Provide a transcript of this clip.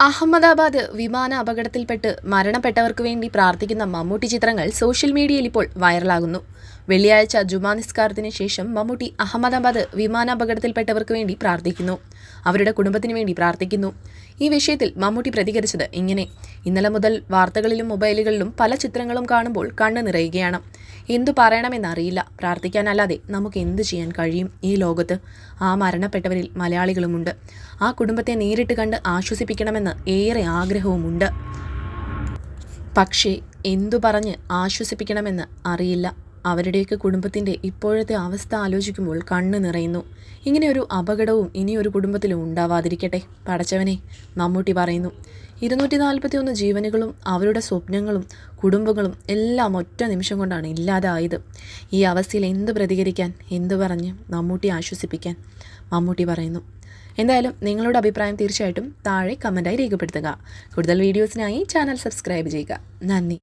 അഹമ്മദാബാദ് വിമാന അപകടത്തിൽപ്പെട്ട് മരണപ്പെട്ടവർക്ക് വേണ്ടി പ്രാർത്ഥിക്കുന്ന മമ്മൂട്ടി ചിത്രങ്ങൾ സോഷ്യൽ മീഡിയയിൽ ഇപ്പോൾ വൈറലാകുന്നു. വെള്ളിയാഴ്ച ജുമാ നിസ്കാരത്തിന് ശേഷം മമ്മൂട്ടി അഹമ്മദാബാദ് വിമാന അപകടത്തിൽപ്പെട്ടവർക്ക് വേണ്ടി പ്രാർത്ഥിക്കുന്നു. അവരുടെ കുടുംബത്തിന് വേണ്ടി പ്രാർത്ഥിക്കുന്നു. ഈ വിഷയത്തിൽ മമ്മൂട്ടി പ്രതികരിച്ചത് ഇങ്ങനെ: ഇന്നലെ മുതൽ വാർത്തകളിലും മൊബൈലുകളിലും പല ചിത്രങ്ങളും കാണുമ്പോൾ കണ്ണ് നിറയുകയാണ്. എന്തു പറയണമെന്നറിയില്ല. പ്രാർത്ഥിക്കാനല്ലാതെ നമുക്ക് എന്ത് ചെയ്യാൻ കഴിയും ഈ ലോകത്ത്? ആ മരണപ്പെട്ടവരിൽ മലയാളികളുമുണ്ട്. ആ കുടുംബത്തെ നേരിട്ട് കണ്ട് ആശ്വസിപ്പിക്കണമെന്ന് ഏറെ ആഗ്രഹവുമുണ്ട്. പക്ഷേ എന്തു പറഞ്ഞ് ആശ്വസിപ്പിക്കണമെന്ന് അറിയില്ല. അവരുടെയൊക്കെ കുടുംബത്തിൻ്റെ ഇപ്പോഴത്തെ അവസ്ഥ ആലോചിക്കുമ്പോൾ കണ്ണ് നിറയുന്നു. ഇങ്ങനെയൊരു അപകടവും ഇനിയൊരു കുടുംബത്തിലും ഉണ്ടാവാതിരിക്കട്ടെ പടച്ചവനെ, മമ്മൂട്ടി പറയുന്നു. 241 ജീവനുകളും അവരുടെ സ്വപ്നങ്ങളും കുടുംബങ്ങളും എല്ലാം ഒറ്റ നിമിഷം കൊണ്ടാണ് ഇല്ലാതായത്. ഈ അവസ്ഥയിൽ എന്ത് പ്രതികരിക്കാൻ, എന്തു പറഞ്ഞ് മമ്മൂട്ടി ആശ്വസിപ്പിക്കാൻ? മമ്മൂട്ടി പറയുന്നു. എന്തായാലും നിങ്ങളുടെ അഭിപ്രായം തീർച്ചയായിട്ടും താഴെ കമൻറ്റായി രേഖപ്പെടുത്തുക. കൂടുതൽ വീഡിയോസിനായി ചാനൽ സബ്സ്ക്രൈബ് ചെയ്യുക. നന്ദി.